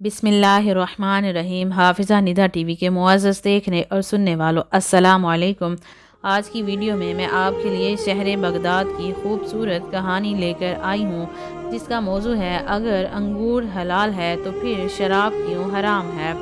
बिस्मिल्लाहिर्रहमानिर्रहीम। हाफिज़ा निदा टीवी के मुअज़्ज़ज़ देखने और सुनने वालों, अस्सलामु अलैकुम। आज की वीडियो में मैं आपके लिए शहर बगदाद की खूबसूरत कहानी लेकर आई हूँ, जिसका मौजू है अगर अंगूर हलाल है तो फिर शराब क्यों हराम है।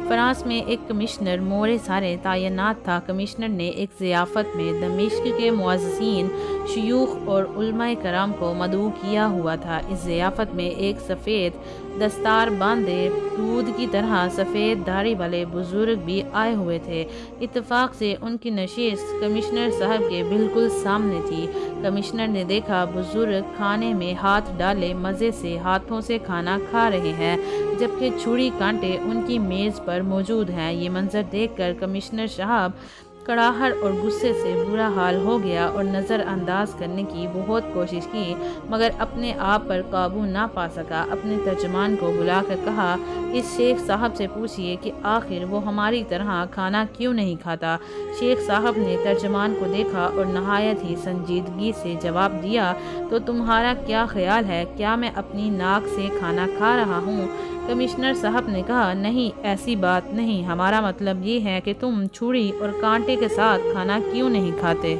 फ्रांस में एक कमिश्नर मोरे सारे तैनात था। कमिश्नर ने एक ज़ियाफ़त में दमिश्क के मुअज़्ज़िज़ीन, शयूख और उलमाए कराम को मदऊ किया हुआ था। इस ज़ियाफ़त में एक सफ़ेद दस्तार बांधे, दूध की तरह सफ़ेद दाढ़ी वाले बुज़ुर्ग भी आए हुए थे। इत्तेफाक से उनकी नशिस्त कमिश्नर साहब के बिल्कुल सामने थी। कमिश्नर ने देखा बुज़ुर्ग खाने में हाथ डाले मज़े से हाथों से खाना खा रहे हैं, जबकि छुरी कांटे उनकी मेज़ पर मौजूद हैं। ये मंजर देखकर कमिश्नर साहब कड़ाहट और गुस्से से बुरा हाल हो गया और नज़रअंदाज करने की बहुत कोशिश की, मगर अपने आप पर काबू ना पा सका। अपने तर्जमान को बुलाकर कहा, इस शेख साहब से पूछिए कि आखिर वो हमारी तरह खाना क्यों नहीं खाता। शेख साहब ने तर्जमान को देखा और नहायत ही संजीदगी से जवाब दिया, तो तुम्हारा क्या ख्याल है, क्या मैं अपनी नाक से खाना खा रहा हूँ? कमिश्नर साहब ने कहा, नहीं, ऐसी बात नहीं, हमारा मतलब ये है कि तुम छुरी और कांटे के साथ खाना क्यों नहीं खाते।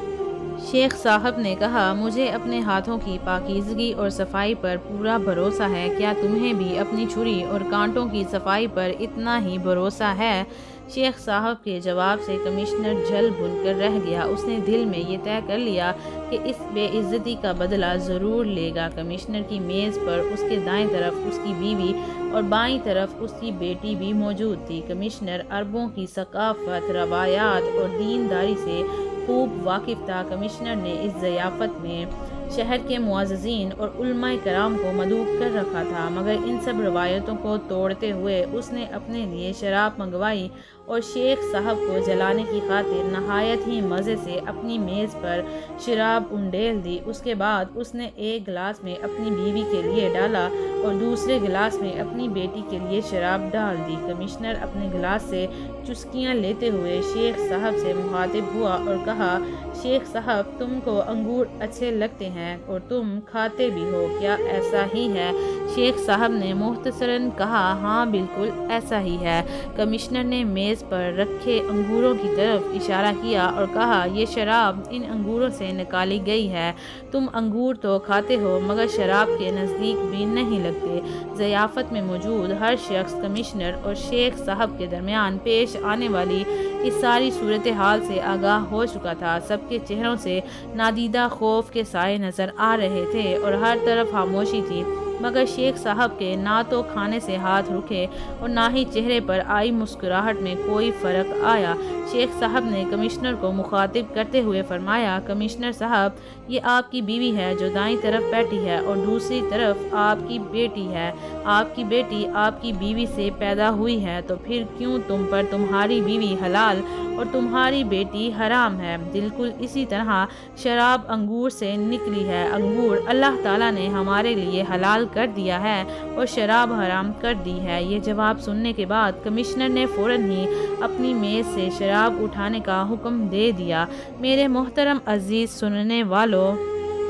शेख साहब ने कहा, मुझे अपने हाथों की पाकीज़गी और सफाई पर पूरा भरोसा है। क्या तुम्हें भी अपनी छुरी और कांटों की सफाई पर इतना ही भरोसा है? शेख साहब के जवाब से कमिश्नर जल भुन कर रह गया। उसने दिल में ये तय कर लिया कि इस बेइज्जती का बदला ज़रूर लेगा। कमिश्नर की मेज़ पर उसके दाएं तरफ उसकी बीवी और बाईं तरफ उसकी बेटी भी मौजूद थी। कमिश्नर अरबों की सकाफत, रवायात और दीनदारी से खूब वाकिफ़ था। कमिश्नर ने इस ज़ियाफ़त में शहर के मुअज़्ज़िज़ीन और उलमाए कराम को मदऊ कर रखा था, मगर इन सब रवायतों को तोड़ते हुए उसने अपने लिए शराब मंगवाई और शेख साहब को जलाने की खातिर नहायत ही मज़े से अपनी मेज़ पर शराब उंडेल दी। उसके बाद उसने एक गिलास में अपनी बीवी के लिए डाला और दूसरे गिलास में अपनी बेटी के लिए शराब डाल दी। कमिश्नर अपने गिलास से चुस्कियाँ लेते हुए शेख साहब से मुखातिब हुआ और कहा, शेख साहब, तुमको अंगूर अच्छे लगते हैं और तुम खाते भी हो, क्या ऐसा ही है? शेख साहब ने मुख्तसरन कहा, हाँ, बिल्कुल ऐसा ही है। कमिश्नर ने मेज़ पर रखे अंगूरों की तरफ इशारा किया और कहा, ये शराब इन अंगूरों से निकाली गई है। तुम अंगूर तो खाते हो, मगर शराब के नज़दीक भी नहीं लगते। ज़ियाफ़त में मौजूद हर शख्स कमिश्नर और शेख साहब के दरमियान पेश आने वाली इस सारी सूरत हाल से आगाह हो चुका था। सबके चेहरों से नादीदा खौफ के साए नज़र आ रहे थे और हर तरफ खामोशी थी, मगर शेख साहब के ना तो खाने से हाथ रुके और ना ही चेहरे पर आई मुस्कुराहट में कोई फ़र्क आया। शेख साहब ने कमिश्नर को मुखातिब करते हुए फरमाया, कमिश्नर साहब, ये आपकी बीवी है जो दाईं तरफ बैठी है और दूसरी तरफ आपकी बेटी है। आपकी बेटी आपकी बीवी से पैदा हुई है, तो फिर क्यों तुम पर तुम्हारी बीवी हलाल और तुम्हारी बेटी हराम है? बिल्कुल इसी तरह शराब अंगूर से निकली है। अंगूर अल्लाह ताला ने हमारे लिए हलाल कर दिया है और शराब हराम कर दी है। ये जवाब सुनने के बाद कमिश्नर ने फ़ौरन ही अपनी मेज़ से शराब उठाने का हुक्म दे दिया। मेरे मोहतरम अजीज़ सुनने वालों,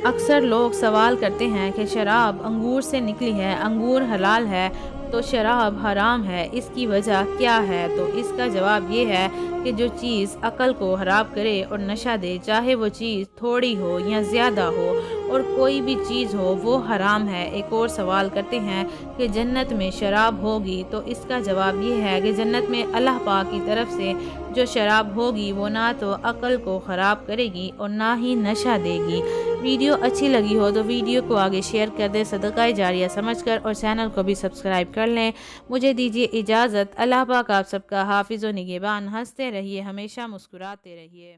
अक्सर लोग सवाल करते हैं कि शराब अंगूर से निकली है, अंगूर हलाल है तो शराब हराम है, इसकी वजह क्या है? तो इसका जवाब ये है कि जो चीज़ अक़ल को ख़राब करे और नशा दे, चाहे वो चीज़ थोड़ी हो या ज़्यादा हो और कोई भी चीज़ हो, वो हराम है। एक और सवाल करते हैं कि जन्नत में शराब होगी, तो इसका जवाब ये है कि जन्नत में अल्लाह पाक की तरफ से जो शराब होगी वो ना तो अक़ल को ख़राब करेगी और ना ही नशा देगी। वीडियो अच्छी लगी हो तो वीडियो को आगे शेयर कर दें, सदका जारिया समझकर, और चैनल को भी सब्सक्राइब कर लें। मुझे दीजिए इजाज़त। अल्लाह पाक आप सबका हाफिज़ व निगहबान। हंसते रहिए, हमेशा मुस्कुराते रहिए।